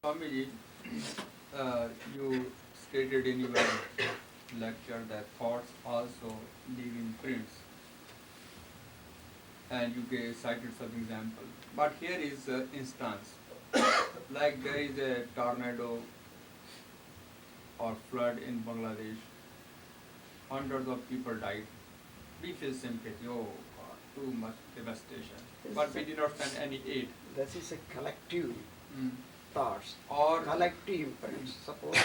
Swamiji, you stated in your lecture that thoughts also leave imprints, and you cited some example. But here is an instance, like there is a tornado or flood in Bangladesh, hundreds of people died. We feel sympathy, oh God, too much devastation. But we did not send any aid. This is a collective thoughts Or collective imprints. Suppose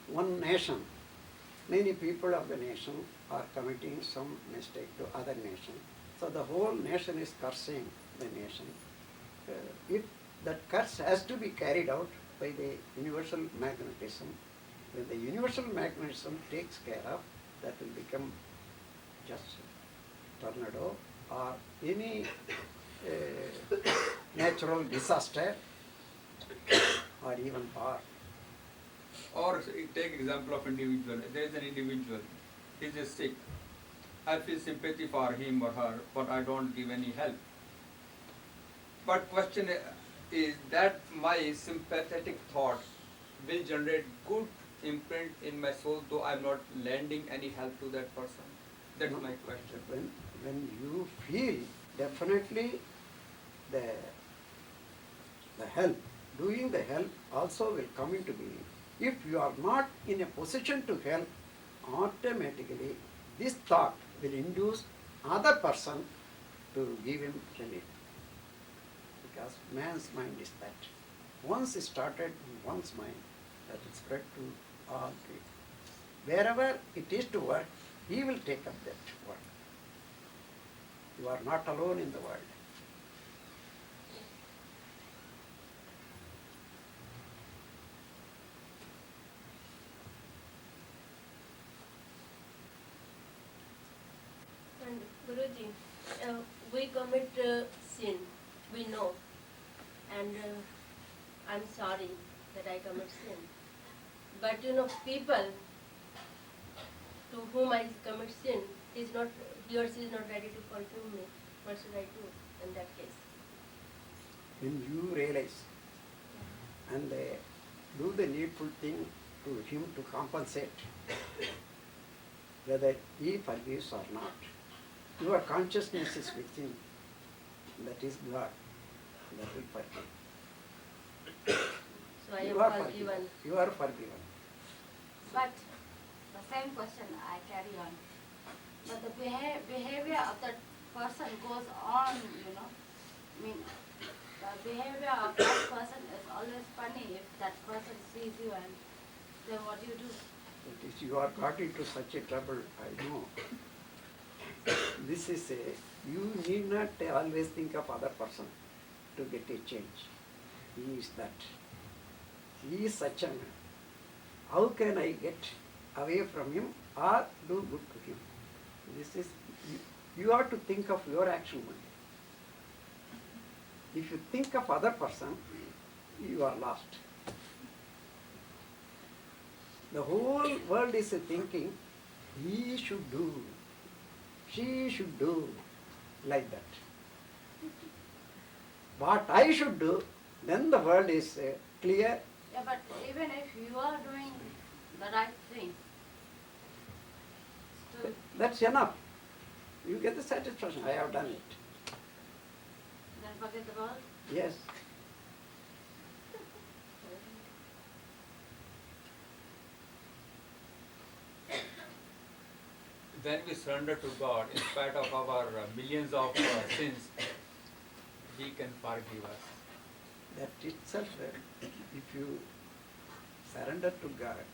one nation, many people of the nation are committing some mistake to other nation. So the whole nation is cursing the nation. If that curse has to be carried out by the universal magnetism, when the universal magnetism takes care of, that will become just tornado or any natural disaster or even war. Or take example of individual. There is an individual. He is sick. I feel sympathy for him or her, but I don't give any help. But question is that my sympathetic thought will generate good imprint in my soul, though I'm not lending any help to that person. That's No, my question. When you feel, definitely the help, doing the help also will come into being. If you are not in a position to help, automatically this thought will induce other person to give him relief. Because man's mind is that. Once it started in one's mind, that will spread to all people. Wherever it is to work, he will take up that work. You are not alone in the world. And Guruji, we commit sin, we know, and I'm sorry that I commit sin. But people to whom I commit sin, he or she is not ready to forgive me. What should I do in that case? When you realize and do the needful thing to him to compensate, whether he forgives or not, your consciousness is within, that is God, that will forgive. So I You am are forgiven. You are forgiven. But the same question I carry on. But the behavior of that person goes on, I mean, the behavior of that person is always funny if that person sees you, and then what do you do? It is, you are got into such a trouble, I know. This is you need not always think of other person to get a change. He is that. He is such a man. How can I get away from him or do good to him? This is, you have to think of your action only. If you think of other person, you are lost. The whole world is thinking, he should do, she should do, like that. What I should do, then the world is clear. Yeah, but even if you are doing the right thing, still, That's enough. You get the satisfaction, I have done it. then forget the world. Yes. When we surrender to God, in spite of our millions of sins, He can forgive us. That itself, if you surrender to God,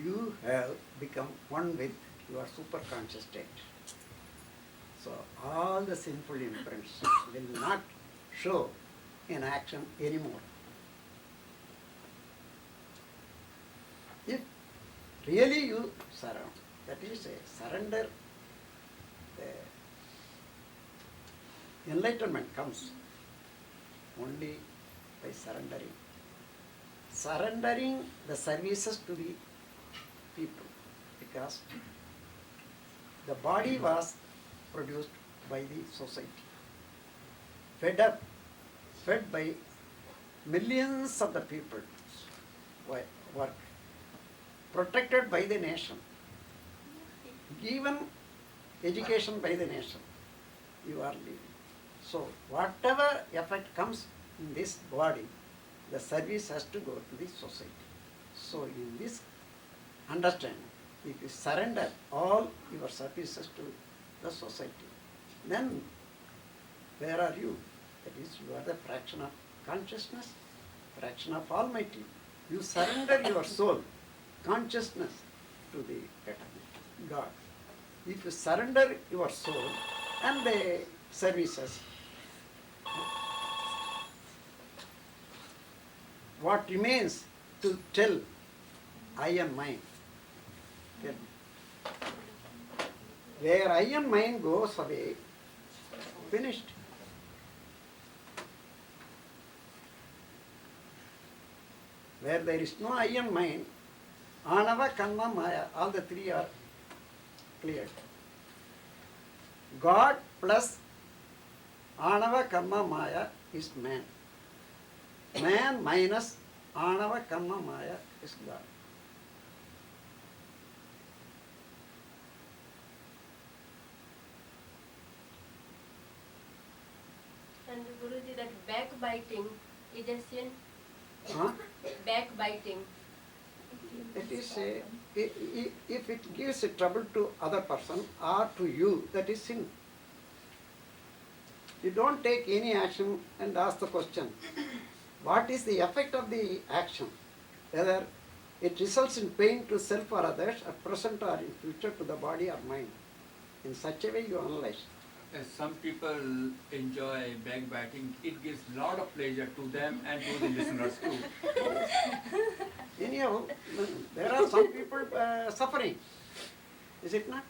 you have become one with your superconscious state. So all the sinful imprints will not show in action anymore. If really you surrender, that is a surrender, the enlightenment comes only by surrendering. Surrendering the services to the people, because the body was produced by the society, fed by millions of the people work, protected by the nation, given education by the nation, you are living. So whatever effect comes in this body, the service has to go to the society. So in this understanding, if you surrender all your services to the society, then where are you? That is, you are the fraction of consciousness, fraction of Almighty. You surrender your soul, consciousness to the eternity, God. If you surrender your soul and the services, what remains to tell I and mine? Tell me. Where I and mine goes away, finished. Where there is no I and mine, Anava, Kanma, Maya, all the three are cleared. God plus Anava, Karma, Maya is man. Man minus Anava, Karma, Maya is God. And Guruji, that backbiting is a sin. Huh? Backbiting. It is if it gives a trouble to other person or to you, that is sin. You don't take any action and ask the question, what is the effect of the action? Whether it results in pain to self or others, at present or in future to the body or mind. In such a way you analyze. Some people enjoy backbiting. It gives lot of pleasure to them and to the listeners too. Anyhow, there are some people suffering. Is it not?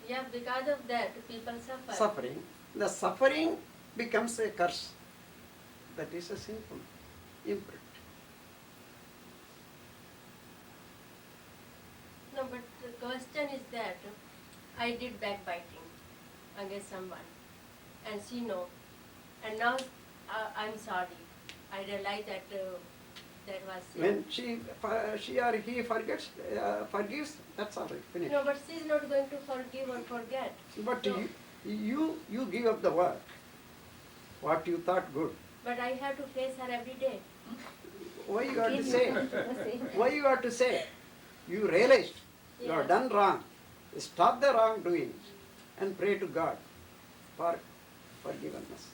Yeah, because of that, people suffer. Suffering. The suffering becomes a curse. That is a sinful imprint. No, but the question is that I did backbiting against someone, and she know, and now I'm sorry. I realize that that was sin. When she or he forgives, that's all right, finished. No, but she's not going to forgive or forget. But So- you give up the work, what you thought good. But I have to face her every day. Why you have to say? Why you have to say? You realized you have Yes. done wrong. Stop the wrongdoing and pray to God for forgiveness.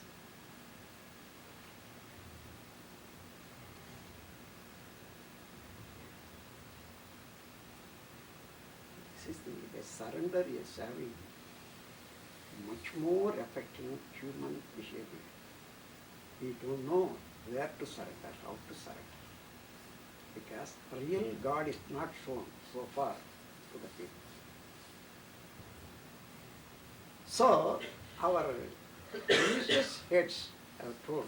This is the surrender is having much more effect in human behavior. We don't know where to surrender, how to surrender. Because real God is not shown so far to the people. So, our religious heads have told,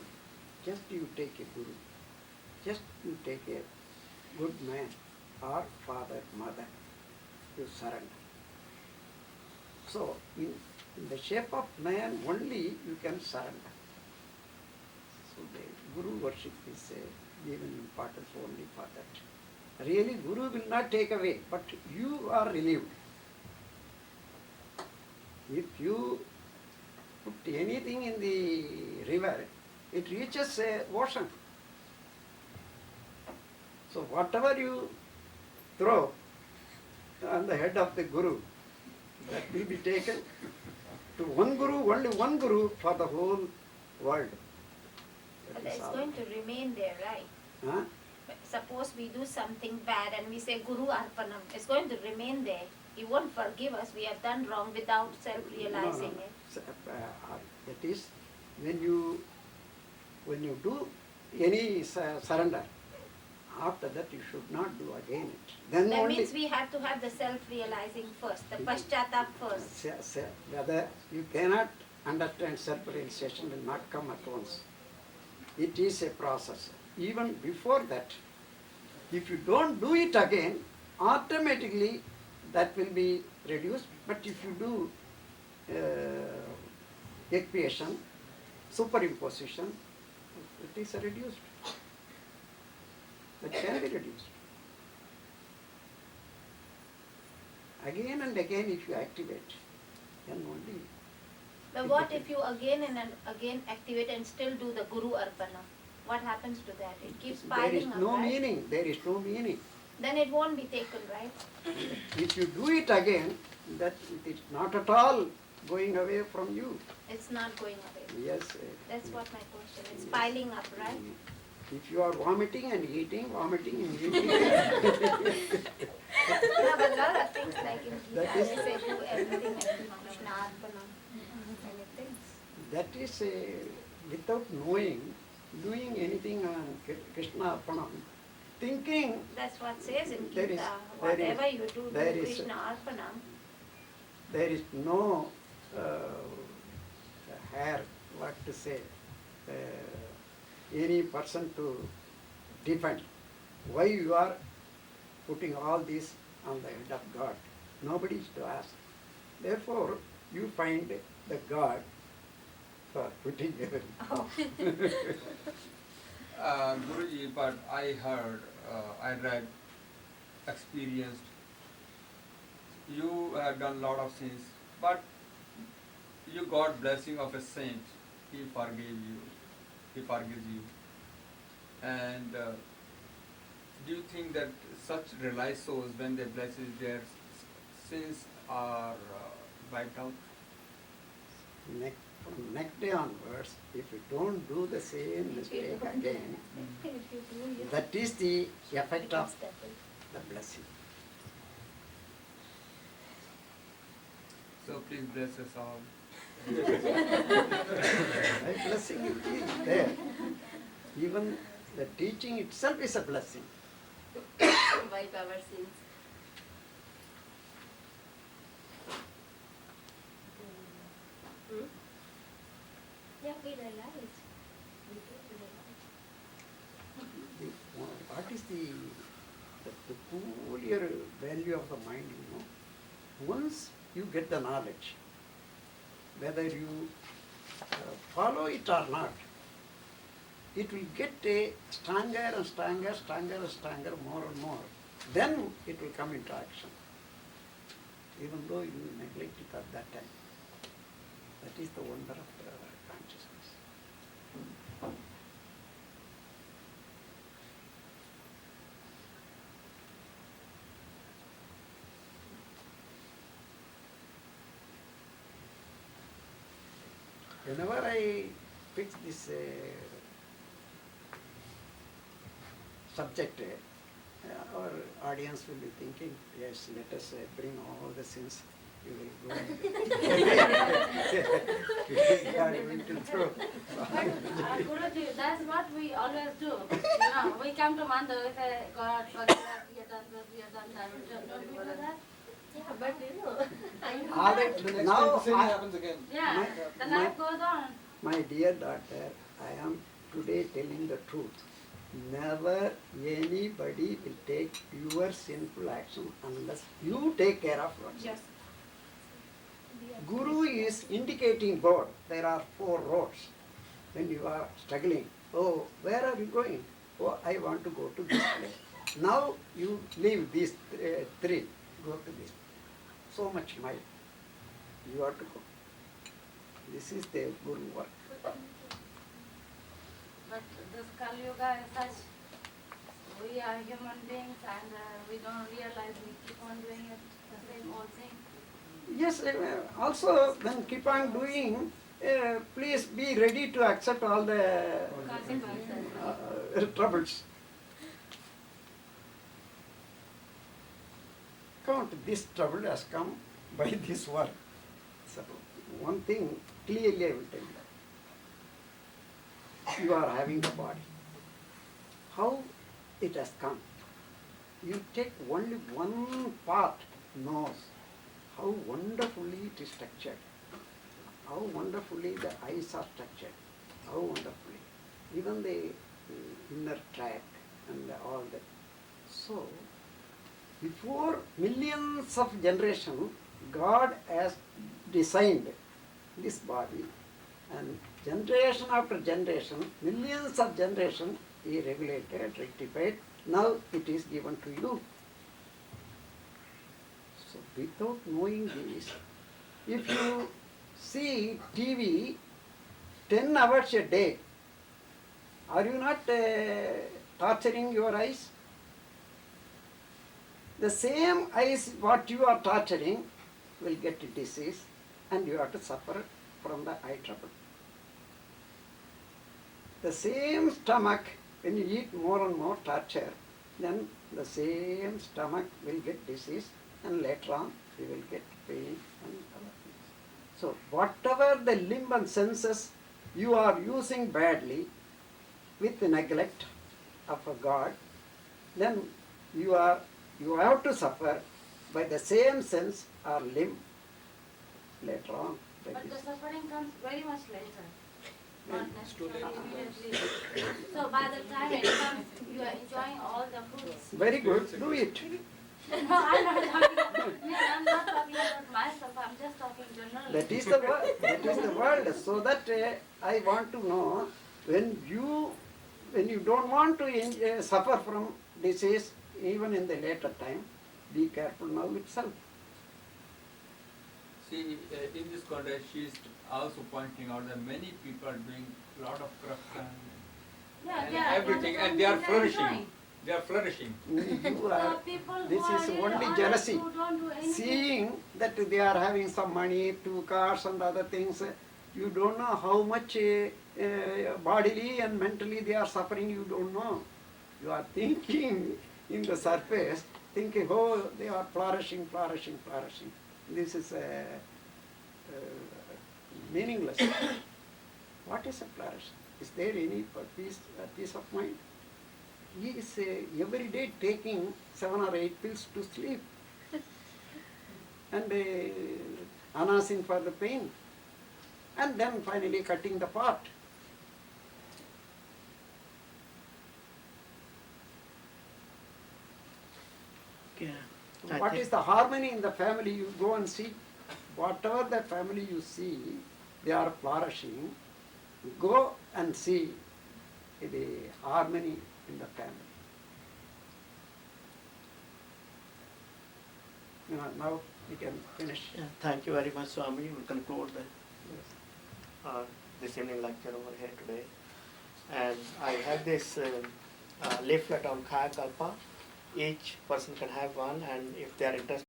just you take a guru, just you take a good man or father, mother, you surrender. So, in the shape of man only you can surrender. So the Guru worship is given importance only for that. Really Guru will not take away, but you are relieved. If you put anything in the river, it reaches a ocean. So whatever you throw on the head of the Guru, that will be taken to one Guru, only one Guru for the whole world. But That is it's all. going to remain there, right? Huh? Suppose we do something bad and we say Guru Arpanam, it's going to remain there. He won't forgive us. We have done wrong without self-realizing No. it. That is, when you do any surrender, after that you should not do again it. Then That only means we have to have the self-realizing first, the paschatap first. whether you cannot understand self-realization will not come at once. It is a process. Even before that, if you don't do it again, automatically that will be reduced. But if you do expiation, superimposition, it is reduced. That can be reduced. Again and again if you activate, then only. But what if you again and again activate and still do the Guru Arpana? What happens to that? It keeps There piling is up, no right? meaning, there is no meaning. Then it won't be taken, right? If you do it again, that it is not at all going away from you. It's not going away. Yes. That's what my question is. Yes. Piling up, right? If you are vomiting and eating, vomiting and eating. Yeah, but a lot of things like in Gita, That they is- say do everything and Krishna Arpana. Many things. That is without knowing, doing anything on Krishna Arpanam, thinking That's what says in There Gita. is- Whatever you do, there do is- Krishna Arpanam. there is no hair, what to say, any person to defend why you are putting all this on the head of God. Nobody is to ask. Therefore, you find the God for putting everything. Guruji, but I heard, I read, experienced, you have done lot of sins, but you got blessing of a saint. He forgave you. He forgives you. And do you think that such realized souls, when they bless their sins are wiped out? From next day onwards, if you don't do the same mistake again, If you do, you that is the effect become of stable. the blessing. So please bless us all. My blessing is there. Even the teaching itself is a blessing. Wipe our sins. Hmm? Yeah, we realize. We do realize. What is the peculiar value of the mind, you know? Once you get the knowledge, whether you follow it or not, it will get a stronger and stronger, stronger and stronger, more and more. Then it will come into action, even though you neglect it at that time. That is the wonder of the consciousness. Whenever I fix this subject, our audience will be thinking, yes, let us bring all the sins. We will go and we are going to throw. Guruji, that's what we always do. You know, we come to mandir, we say, God, forgive us, we have done this, we have done that. Don't we do that? Yeah, but All right, The next now time the same I- happens again. Yeah, the life goes on. My dear daughter, I am today telling the truth. Never anybody will take your sinful action unless you take care of yourself. Yes. Guru is indicating board. There are 4 roads. When you are struggling, oh, where are you going? Oh, I want to go to this place. Now you leave these 3, go to this. So much might. You have to go. This is the Guru work. But this Kali Yuga is such, we are human beings and we don't realize we keep on doing it, the same old thing. Yes, also when keep on doing, please be ready to accept all the Consequences. troubles. Count, this trouble has come by this work. So, one thing clearly I will tell you. You are having a body. How it has come? You take only one part, nose, how wonderfully it is structured, how wonderfully the eyes are structured, how wonderfully, even the inner tract and all that. So, before millions of generations, God has designed this body and generation after generation, millions of generations, he regulated, rectified. Now it is given to you. So without knowing this, if you see TV 10 hours a day, are you not torturing your eyes? The same eyes what you are torturing will get a disease and you have to suffer from the eye trouble. The same stomach, when you eat more and more torture, then the same stomach will get disease and later on you will get pain and other things. So whatever the limb and senses you are using badly with the neglect of a God, then you have to suffer by the same sense or limb later on. by But the this. suffering comes very much later. Not It's too late. necessarily immediately. So by the time it comes, you are enjoying all the fruits. Very good, do it. No, I'm not talking about, I'm not talking about myself, I'm just talking generally. That is the world. That is the world. So that I want to know when you don't want to suffer from disease, even in the later time, be careful now itself. See, in this context, she is also pointing out that many people are doing a lot of corruption Yeah, and they are everything, enjoying, and they are they are flourishing. enjoying. They are flourishing. You So are, people who this are is really only honest, jealousy. who don't do anything. Seeing that they are having some money, 2 cars and other things, you don't know how much bodily and mentally they are suffering, you don't know. You are thinking in the surface, thinking, oh, they are flourishing, flourishing, flourishing. This is meaningless. What is a flourish? Is there any peace of mind? He is every day taking 7 or 8 pills to sleep and announcing for the pain and then finally cutting the part. Yeah. What is the harmony in the family? You go and see. Whatever the family you see, they are flourishing. Go and see the harmony in the family. Now we can finish. Yeah, thank you very much, Swami. We'll conclude this evening lecture over here today. And I have this leaflet on Kaya Kalpa. Each person can have one, and if they are interested